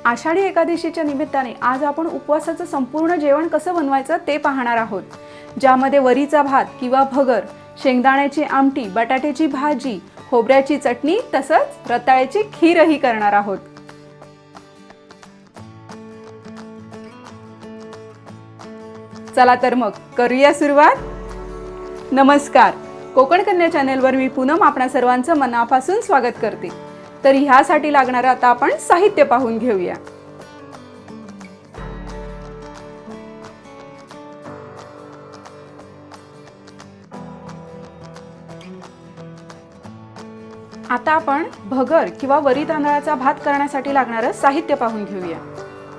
आषाढी एकादशीच्या निमित्ताने आज आपण उपवासाचं संपूर्ण जेवण कसं बनवायचं ते पाहणार आहोत, ज्यामध्ये वरीचा भात किंवा भगर, शेंगदाण्याची आमटी, बटाट्याची भाजी, खोबऱ्याची चटणी तसंच रताळ्याची खीरही करणार आहोत। चला तर मग करूया सुरुवात। नमस्कार, कोकण कन्या चॅनलवर मी पूनम आपणा सर्वांचं मनापासून स्वागत करते। तर ह्यासाठी लागणारं आता आपण साहित्य पाहून घेऊया। आता आपण भगर किंवा वरी तांदळाचा भात करण्यासाठी लागणारं साहित्य पाहून घेऊया।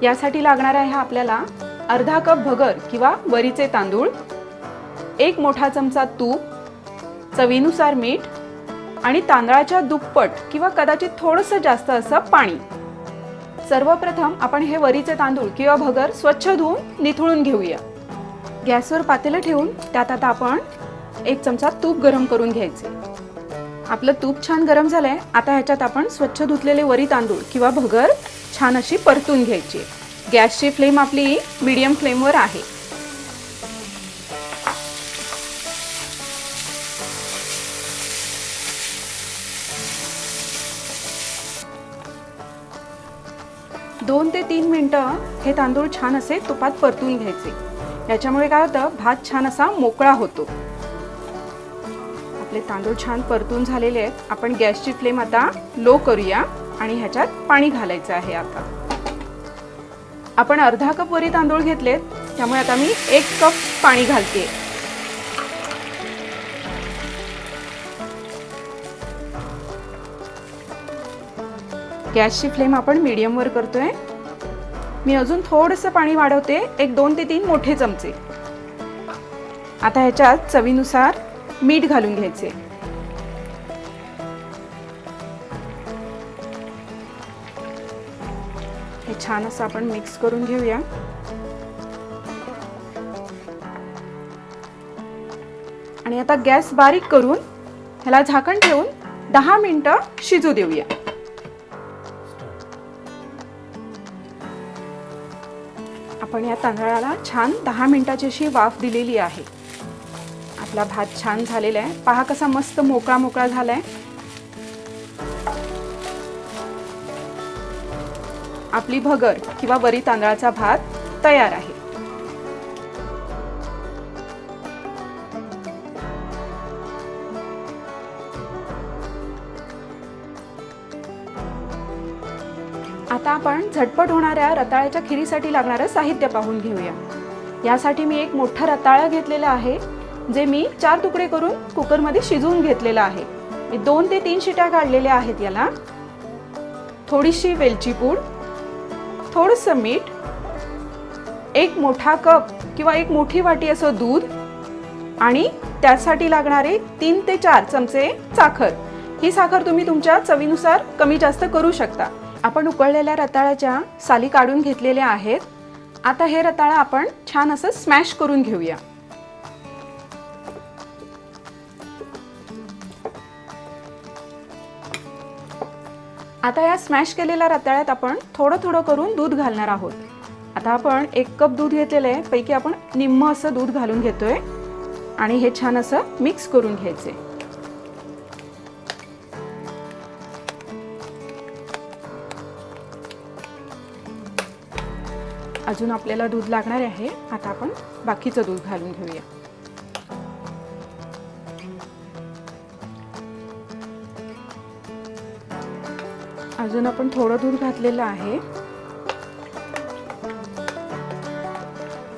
यासाठी लागणार आहे आपल्याला अर्धा कप भगर किंवा वरीचे तांदूळ, एक मोठा चमचा तूप, चवीनुसार मीठ आणि तांदळाच्या दुप्पट किंवा कदाचित थोडंसं जास्त असं पाणी। सर्वप्रथम आपण हे वरीचे तांदूळ किंवा भगर स्वच्छ धुवून निथळून घेऊया। गॅसवर पातेलं ठेवून त्यात आता आपण एक चमचा तूप गरम करून घ्यायचे। आपलं तूप छान गरम झालंय। आता ह्याच्यात आपण स्वच्छ धुतलेले वरी तांदूळ किंवा भगर छान अशी परतून घ्यायची। गॅसची फ्लेम आपली मीडियम फ्लेमवर आहे। दोन ते 3 मिनिटं हे तांदूळ छान असे तुपात परतून घ्यायचे। याच्यामुळे काय होतं, भात छान असा मोकळा होतो। आपले तांदूळ छान परतून झालेले आहेत। आपण गॅसची फ्लेम आता लो करूया आणि ह्याच्यात पाणी घालायचं आहे। आता आपण अर्धा कप वरी तांदूळ घेतलेत, त्यामुळे आता मी 1 कप पाणी घालते। गॅसची फ्लेम आपण मीडियम वर करतोय। मी अजून थोडंसं पाणी वाढवते, एक 2 ते 3 मोठे चमचे। आता ह्याच्यात चवीनुसार मीठ घालून घ्यायचे। हे छान असं आपण मिक्स करून घेऊया। आणि आता गॅस बारीक करून ह्याला झाकण ठेवून 10 मिनिटं शिजू देऊया। आपण या तांदळाला छान 10 मिनिटाची अशी वाफ दिलेली आहे। आपला भात छान झालेला आहे। पहा कसा मस्त मोकळा मोकळा झालाय। आपली भगर किंवा वरी तांदळाचा भात तयार आहे। आता आपण झटपट होणाऱ्या रताळ्याच्या खिरीसाठी लागणारं साहित्य पाहून घेऊया। यासाठी मी एक मोठा रताळा घेतलेला आहे, जे मी 4 तुकडे करून कुकरमध्ये शिजवून घेतलेला आहे। मी 2 ते 3 शिट्या काढलेल्या आहेत याला। थोडीशी वेलची पूड, थोडंसं मीठ, एक मोठा कप किंवा एक मोठी वाटी असं दूध आणि त्यासाठी लागणारे 3 ते 4 चमचे साखर। ही साखर तुम्ही तुमच्या चवीनुसार कमी जास्त करू शकता। आपण उकळलेल्या रताळ्याच्या साली काढून घेतलेल्या आहेत। आता हे रताळा आपण छान असं स्मॅश करून घेऊया। आता या स्मॅश केलेल्या रताळ्यात आपण थोडं थोडं करून दूध घालणार आहोत। आता आपण 1 कप दूध घेतलेलं आहे, पैकी आपण निम्म असं दूध घालून घेतोय आणि हे छान असं मिक्स करून घ्यायचे। अजून आपल्याला दूध लागणार आहे। आता आपण बाकीचं दूध घालून घेऊया। अजून आपण थोडं दूध घातलेलं आहे।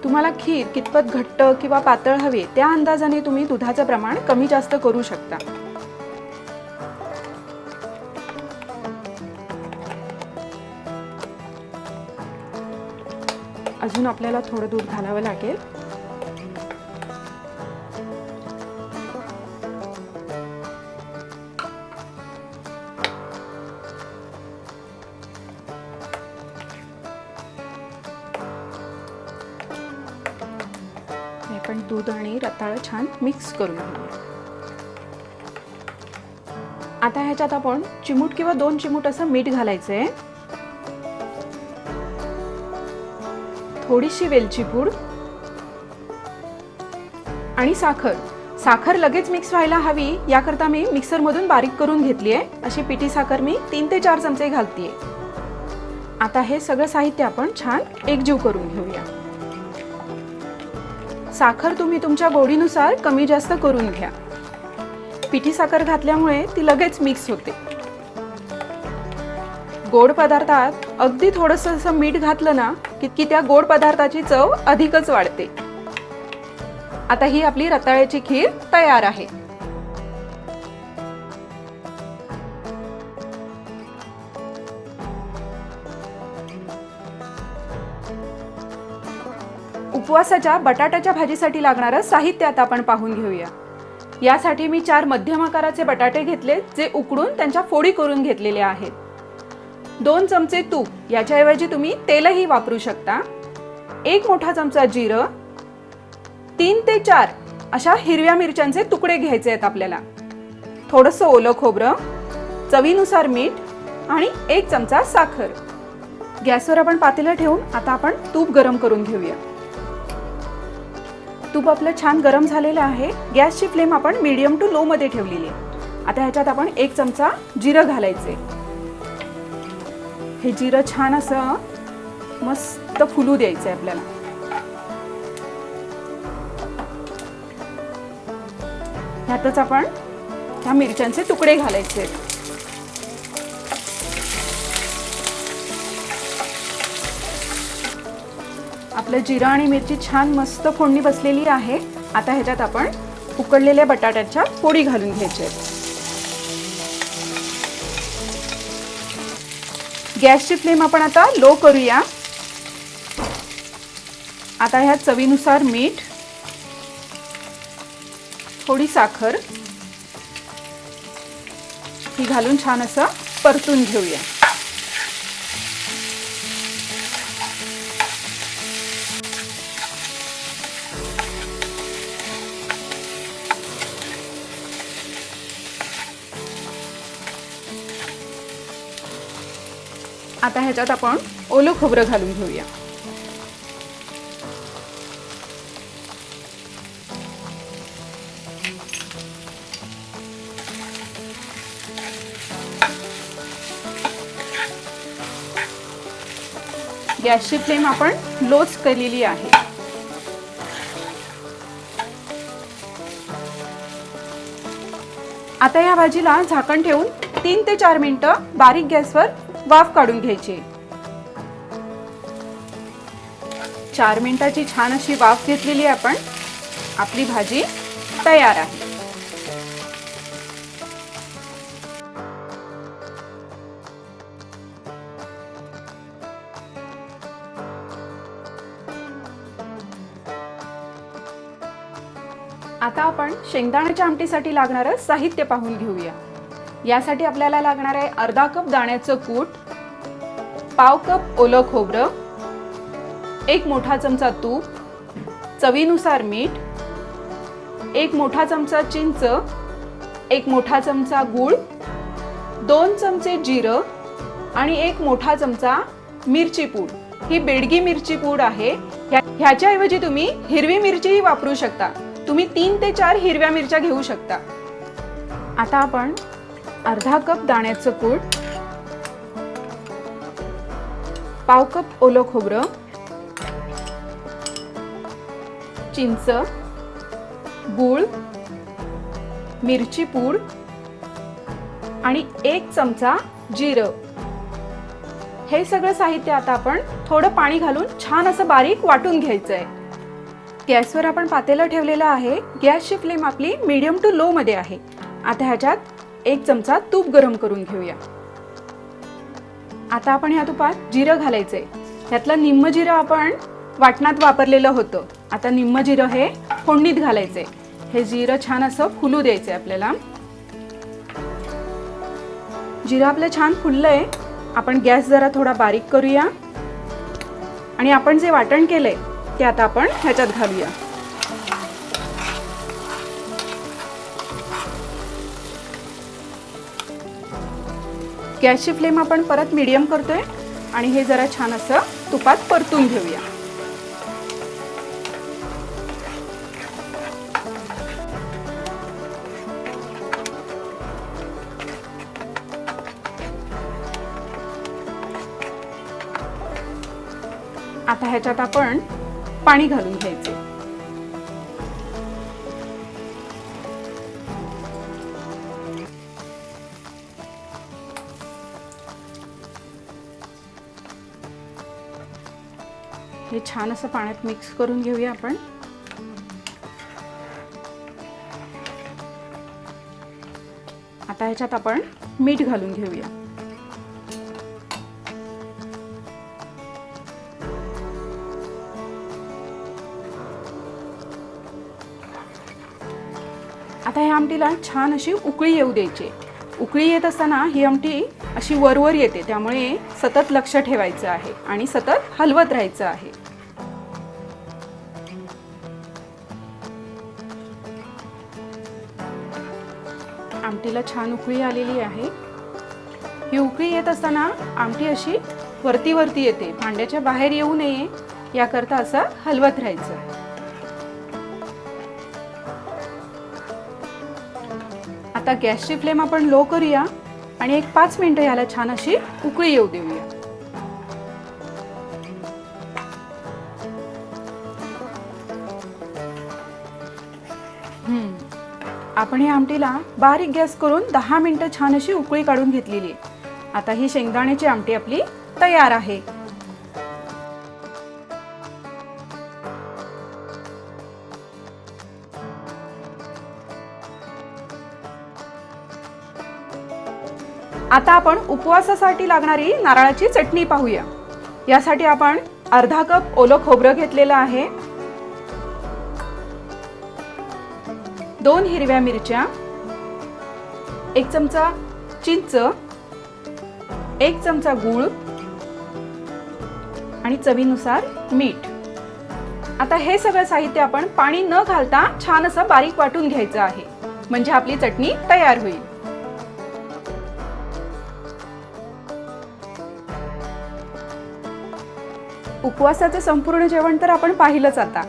तुम्हाला खीर कितपत घट्ट किंवा पातळ हवी त्या अंदाजाने तुम्ही दुधाचं प्रमाण कमी जास्त करू शकता। अजून आपल्याला थोडं दूध घालावं लागेल। आपण दूध आणि रताळं छान मिक्स करून घेऊया। आता ह्याच्यात आपण चिमूट किंवा 2 चिमूट असं मीठ घालायचंय। थोडीशी वेलची पूड आणि साखर. साखर लगेच मिक्स व्हायला हवी याकरता मी मिक्सरमधून बारीक करून घेतली आहे. अशी पिठी साखर मी 3 ते 4 चमचे घालतेय. आता हे सगळं साहित्य आपण छान एकजीव करून घेऊया. साखर तुम्ही तुमच्या गोडीनुसार कमी जास्त करून घ्या. पिठी साखर घातल्यामुळे ती लगेच मिक्स होते. गोड पदार्थात अगदी थोडंसं असं मीठ घातलं ना की त्या गोड पदार्थाची चव अधिकच वाढते. आता ही आपली रताळ्याची खीर तयार आहे. उपवासाच्या बटाट्याच्या भाजीसाठी लागणारं साहित्य आता आपण पाहून घेऊया. यासाठी मी 4 मध्यम आकाराचे बटाटे घेतले, जे उकडून त्यांच्या फोडी करून घेतलेल्या आहेत. 2 चमचे तूप, याच्याऐवजी तुम्ही तेलही वापरू शकता. 1 मोठा चमचा जिरं, 3 ते 4 अशा हिरव्या मिरच्यांचे तुकडे घ्यायचे आहेत आपल्याला. थोडंसं ओलं खोबरं, चवीनुसार मीठ आणि 1 चमचा साखर. गॅसवर आपण पातेलं ठेवून आता आपण तूप गरम करून घेऊया. तूप आपलं छान गरम झालेलं आहे. गॅसची फ्लेम आपण मीडियम टू लो मध्ये ठेवलेली आहे. आता ह्याच्यात आपण 1 चमचा जिरं घालायचे. हे जिरं छान असं मस्त फुलू द्यायचंय आपल्याला. ह्यातच आपण ह्या मिरच्यांचे तुकडे घालायचे. आपलं जिरं आणि मिरची छान मस्त फोडणी बसलेली आहे. आता ह्याच्यात आपण उकडलेल्या बटाट्याच्या फोडी घालून घ्यायच्या आहेत. गॅसची फ्लेम आपण आता लो करूया. आता ह्यात चवीनुसार मीठ, थोडी साखर ही घालून छान असं परतून घेऊया. आता ह्याच्यात आपण ओलं खोबरं घालून घेऊया. गॅसची फ्लेम आपण लोच केलेली आहे. आता या भाजीला झाकण ठेवून 3 ते 4 मिनिटं बारीक गॅसवर वाफ काढून घ्यायची. 4 मिनिटाची छान अशी वाफ घेतलेली आपण. आपली भाजी तयार आहे. आता आपण शेंगदाण्याच्या आमटीसाठी लागणारं साहित्य पाहून घेऊया. यासाठी आपल्याला लागणार आहे अर्धा कप दाण्याचं कूट, पाव कप ओलं खोबरं, 1 मोठा चमचा तूप, चवीनुसार मीठ, 1 मोठा चमचा चिंच, 1 मोठा चमचा गूळ, 2 चमचे जिरं आणि 1 मोठा चमचा मिरची पूड. ही बेडगी मिरची पूड आहे. ह्याच्याऐवजी तुम्ही हिरवी मिरचीही वापरू शकता. तुम्ही 3 ते 4 हिरव्या मिरच्या घेऊ शकता. आता आपण अर्धा कप दाण्याचं कूट, पाव कप ओलं खोबरं, चिंच, गूळ, मिरची पूड आणि 1 चमचा जिरं, हे सगळं साहित्य आता आपण थोडं पाणी घालून छान असं बारीक वाटून घ्यायचं आहे. गॅसवर आपण पातेलं ठेवलेलं आहे. गॅसची फ्लेम आपली मीडियम टू लो मध्ये आहे. आता ह्याच्यात 1 चमचा तूप गरम करून घेऊया. आता आपण ह्या तुपात जिरं घालायचंय. ह्यातलं निम्म जिरं आपण वाटणात वापरलेलं होतं. आता निम्म जिरं हे फोडणीत घालायचंय. हे जिरं छान असं फुलू द्यायचंय आपल्याला. जिरं आपलं छान फुललंय. आपण गॅस जरा थोडा बारीक करूया आणि आपण जे वाटण केलंय ते आता आपण ह्याच्यात घालूया. गॅसची फ्लेम आपण परत मीडियम करतोय आणि हे जरा छान असं तुपात परतून घेऊया. आता ह्याच्यात आपण पाणी घालून घ्यायचे. हे छान असं पाण्यात मिक्स करून घेऊया आपण. आता ह्याच्यात आपण मीठ घालून घेऊया. आता ह्या आमटीला छान अशी उकळी येऊ द्यायची. उकळी येत असताना ही आमटी अशी वरवर येते, त्यामुळे सतत लक्ष ठेवायचं आहे आणि सतत हलवत राहायचं आहे. आमटीला छान उकळी आलेली आहे. ही उकळी येत असताना आमटी अशी वरती वरती येते, भांड्याच्या बाहेर येऊ नये याकरता असं हलवत राहायचं आहे. आता गॅसची फ्लेम आपण लो करूया आणि एक 5 मिनिटं याला छान अशी उकळी येऊ देऊया. आपण या आमटीला बारीक गॅस करून 10 मिनिटं छान अशी उकळी काढून घेतलेली आहे. आता ही शेंगदाण्याची आमटी आपली तयार आहे. आता आपण उपवासासाठी लागणारी नारळाची चटणी पाहूया. यासाठी आपण अर्धा कप ओलं खोबरं घेतलेलं आहे, 2 हिरव्या मिरच्या, 1 चमचा चिंच, 1 चमचा गूळ आणि चवीनुसार मीठ. आता हे सगळं साहित्य आपण पाणी न घालता छान असं बारीक वाटून घ्यायचं आहे, म्हणजे आपली चटणी तयार होईल. उपवासाचं संपूर्ण जेवण तर आपण पाहिलंच. आता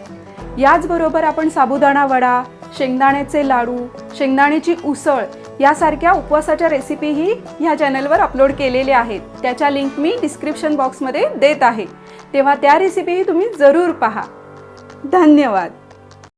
याचबरोबर आपण साबुदाणा वडा, शेंगदाण्याचे लाडू, शेंगदाण्याची उसळ यासारख्या उपवासाच्या रेसिपीही ह्या चॅनलवर अपलोड केलेल्या आहेत. त्याच्या लिंक मी डिस्क्रिप्शन बॉक्समध्ये देत आहे, तेव्हा त्या रेसिपीही तुम्ही जरूर पहा. धन्यवाद.